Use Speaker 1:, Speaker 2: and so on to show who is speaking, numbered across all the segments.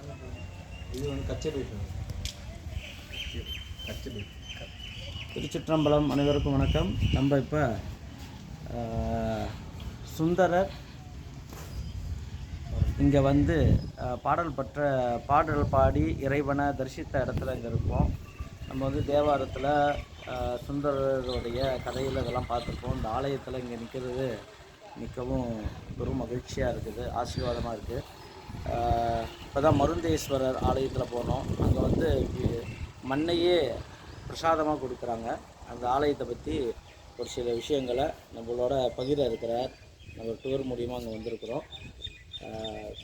Speaker 1: இது வந்து கச்சபேட்.
Speaker 2: திருச்சிற்றம்பலம், அனைவருக்கும் வணக்கம். நம்ம இப்போ சுந்தரர் இங்கே வந்து பாடல் பாடி இறைவனை தரிசித்த இடத்துல இங்கே இருக்கோம். நம்ம வந்து தேவாரத்தில் சுந்தரருடைய கதையில் இதெல்லாம் பார்த்துருப்போம். இந்த ஆலயத்தில் இங்கே நிற்கிறது மிகவும் பெரும் மகிழ்ச்சியாக இருக்குது, ஆசீர்வாதமாக இருக்குது. இப்போ தான் மருந்தேஸ்வரர் ஆலயத்தில் போனோம். அங்கே வந்து மண்ணையே பிரசாதமாக கொடுக்குறாங்க. அந்த ஆலயத்தை பற்றி ஒரு சில விஷயங்களை நம்மளோட பகிர இருக்கிறார். நம்ம டூர் மூலியமாக அங்கே வந்திருக்கிறோம்.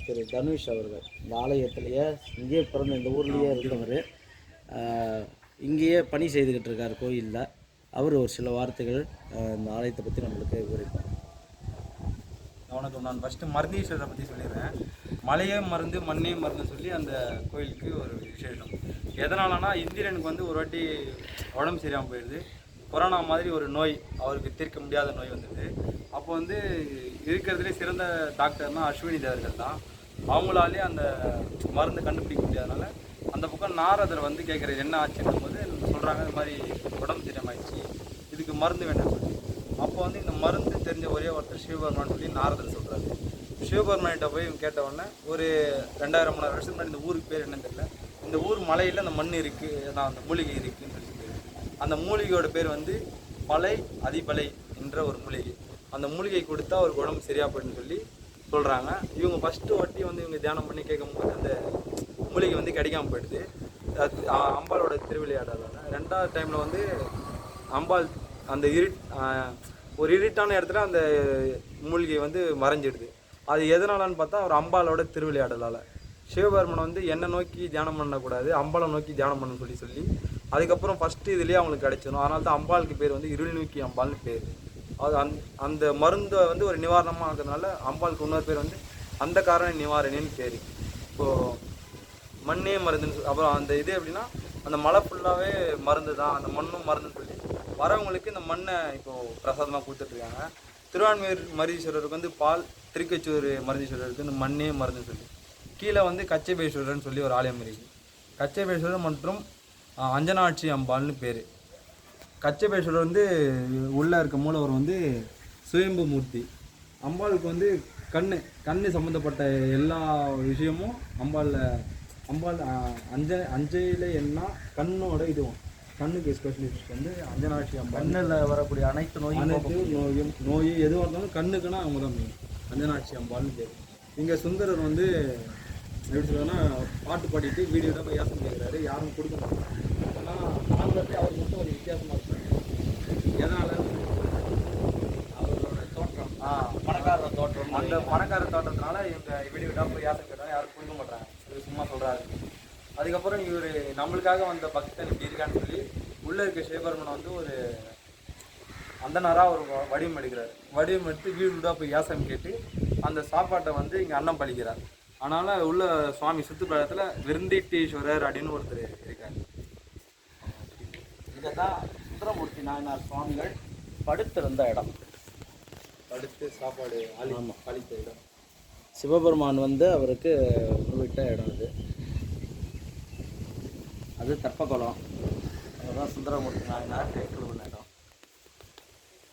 Speaker 2: திரு தனுஷ் அவர்கள் இந்த ஆலயத்திலேயே இங்கேயே பிறந்த இந்த ஊர்லேயே இருக்கிறவர், இங்கேயே பணி செய்துக்கிட்டு இருக்கார் கோயிலில். அவர் ஒரு சில வார்த்தைகள் இந்த ஆலயத்தை பற்றி நம்மளுக்கு விவரிப்பார்.
Speaker 3: வணக்கம். நான் ஃபஸ்ட்டு மருந்தீஸ்வரரை பற்றி சொல்லிடுறேன். மலையே மருந்து மண்ணே மருந்து சொல்லி அந்த கோயிலுக்கு ஒரு விசேஷம். எதனாலனா இந்திரனுக்கு வந்து ஒரு வாட்டி உடம்பு சரியாமல் போயிடுது. கொரோனா மாதிரி ஒரு நோய், அவருக்கு தீர்க்க முடியாத நோய் வந்தது. அப்போ வந்து இருக்கிறதுலே சிறந்த டாக்டர்னால் அஸ்வினி தேவர்கள் தான். அவங்களாலே அந்த மருந்து கண்டுபிடிக்க முடியாதனால அந்த பக்கம் நாரதர் வந்து கேட்குறது என்ன ஆச்சுன்னும் போது சொல்கிறாங்க, இந்த மாதிரி உடம்பு சரியாமாயிடுச்சு, இதுக்கு மருந்து வேண்டாம் சொல்லி. அப்போ வந்து இந்த மருந்து தெரிஞ்ச ஒரே ஒருத்தர் சிவபெருமான் சொல்லி நாரதர் சொல்கிறாரு. சிவபெருமான்கிட்ட போய் கேட்ட உடனே ஒரு 2000-3000 வருஷத்துக்கு முன்னாடி இந்த ஊருக்கு பேர் என்னன்னு தெரியல, இந்த ஊர் மலையில் அந்த மண் இருக்குது, அந்த மூலிகை இருக்குதுன்னு சொல்லி அந்த மூலிகையோட பேர் வந்து பலை அதிபலை என்ற ஒரு மூலிகை. அந்த மூலிகை கொடுத்தா ஒரு உடம்பு சரியாக போயிடுன்னு சொல்லி சொல்கிறாங்க. இவங்க ஃபஸ்ட்டு வாட்டி வந்து இவங்க தியானம் பண்ணி கேட்கும்போது அந்த மூலிகை வந்து கிடைக்காம போயிடுது. அம்பாலோட திருவிளையாடலால். ரெண்டாவது டைமில் வந்து அம்பாள் அந்த ஒரு இருட்டான இடத்துல அந்த மூலிகை வந்து மறைஞ்சிடுது. அது எதனாலன்னு பார்த்தா ஒரு அம்பாலோட திருவிளையாடலால். சிவபெருமனை வந்து என்னை நோக்கி தியானம் பண்ணக்கூடாது, அம்பாலை நோக்கி தியானம் பண்ணணும்னு சொல்லி அதுக்கப்புறம் ஃபஸ்ட்டு இதுலேயே அவங்களுக்கு கிடைச்சிடும். அதனால தான் அம்பாளுக்கு பேர் வந்து இருள் நோக்கி அம்பாள்னு பேர். அது அந்த மருந்தை வந்து ஒரு நிவாரணமாக இருக்கிறதுனால அம்பாளுக்கு இன்னொரு பேர் வந்து அந்த காரண நிவாரணின்னு பேர். இப்போது மண்ணே மருந்துன்னு அப்புறம் அந்த இது எப்படின்னா அந்த மலை ஃபுல்லாகவே மருந்து தான், அந்த மண்ணும் மருந்துன்னு சொல்லி வரவங்களுக்கு இந்த மண்ணை இப்போது பிரசாதமாக கொடுத்துட்ருக்காங்க. திருவான்மையூர் மருந்தீஸ்வரருக்கு வந்து பால், திருக்கச்சூர் மருந்தீஸ்வரருக்கு இந்த மண்ணே மருந்துன்னு சொல்லி கீழே வந்து கச்சபேஸ்வரர்னு சொல்லி ஒரு ஆலயம் இருக்குது. கச்சபேஸ்வரர் மற்றும் அஞ்சனாட்சி அம்பாள்னு பேர். கச்சபேஸ்வரர் வந்து உள்ளே இருக்க மூலவர் வந்து சுயம்பு மூர்த்தி. அம்பாளுக்கு வந்து கண்ணு சம்மந்தப்பட்ட எல்லா விஷயமும் அம்பாள் அஞ்சையில் என்ன கண்ணோட இதுவும் கண்ணுக்கு ஸ்பெஷலிஸ்ட் வந்து அஞ்சனாட்சி அம்பாள்.
Speaker 2: கண்ணில் வரக்கூடிய அனைத்து
Speaker 3: நோய் எதுவாக இருந்தாலும் கண்ணுக்குன்னா அவங்க தான் மெயின். அஞ்சனாட்சி அம்பாள்னு பேர். இங்கே சுந்தரர் வந்து எப்படி சொல்கிறதுன்னா பாட்டு பாடிட்டு வீடியோ தான் போய் யாசம் கேட்குறாரு, யாரும் கொடுக்க மாட்டாங்க. ஆனால் நாங்களே அவர் மட்டும் ஒரு வித்தியாசமாக இருப்பாங்க. எதனால் அவரோட தோற்றம்,
Speaker 2: பணக்கார தோற்றம்,
Speaker 3: அந்த பணக்கார தோற்றத்தினால இவங்க வீடியோ தான் போய் யாசம் கேட்டாலும் யாரும் கொடுக்க மாட்டாங்க. இது சும்மா சொல்கிறாரு. அதுக்கப்புறம் இவர் நம்மளுக்காக வந்த பக்தன் இப்படி இருக்கான்னு சொல்லி உள்ளே இருக்க சிவபெருமனை வந்து ஒரு அந்தனராக ஒரு வடிவம் எடுக்கிறார். வடிவம் எடுத்து வீடு வீடாக போய் யாசம் கேட்டு அந்த சாப்பாட்டை வந்து இங்கே அன்னம் பழிக்கிறார். அதனால் உள்ள சுவாமி சுற்றுப்பழத்தில் விருந்தீட்டீஸ்வரர் அப்படின்னு ஒருத்தர் இருக்கார்.
Speaker 2: இதை தான் சுந்தரமூர்த்தி நாயனார் சுவாமிகள் படுத்திருந்த இடம்,
Speaker 3: படுத்து சாப்பாடு அளித்த இடம்.
Speaker 2: சிவபெருமான் வந்து அவருக்கு உணவிட்ட இடம் அது தெப்பக்குளம். அதுதான் சுந்தரமூர்த்தி நாயனார் கேட்கலுள்ள இடம்.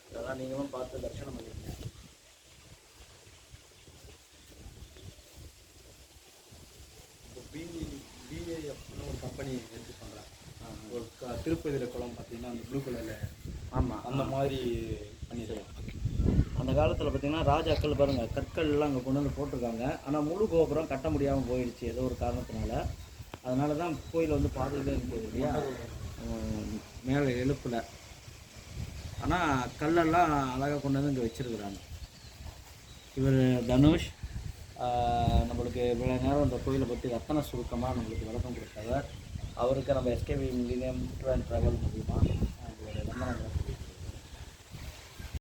Speaker 2: இதெல்லாம் நீங்களும் பார்த்து தரிசனம் பண்ணிக்கங்க.
Speaker 3: பிஏஎஃப்னு ஒரு கம்பெனி எடுத்து பண்ணுறாங்க. ஒரு திருப்பதியில் குளம் பார்த்தீங்கன்னா அந்த ப்ளூ கலரில்,
Speaker 2: ஆமாம்,
Speaker 3: அந்த மாதிரி பண்ணிடுறோம்.
Speaker 2: அந்த காலத்தில் பார்த்திங்கன்னா ராஜாக்கள் பாருங்கள் கற்கள்லாம் அங்கே கொண்டு வந்து போட்டிருக்காங்க. ஆனால் முழு கோபுரம் கட்ட முடியாமல் போயிடுச்சு ஏதோ ஒரு காரணத்தினால. அதனால தான் கோயில் வந்து பாதையில் இருந்தது இல்லையா, மேலே எழுப்பில். ஆனால் கல்லெல்லாம் அழகாக கொண்டு வந்து இங்கே வச்சுருக்குறாங்க. இவர் தனுஷ் நம்மளுக்கு இவ்வளோ நேரம் இந்த கோயிலை பற்றி ரத்தன சுருக்கமாக நம்மளுக்கு விளக்கம் கொடுத்தவர். அவருக்கு நம்ம SKV millennium tour and travel மூலிமா நம்மளுடைய வந்தனங்கள்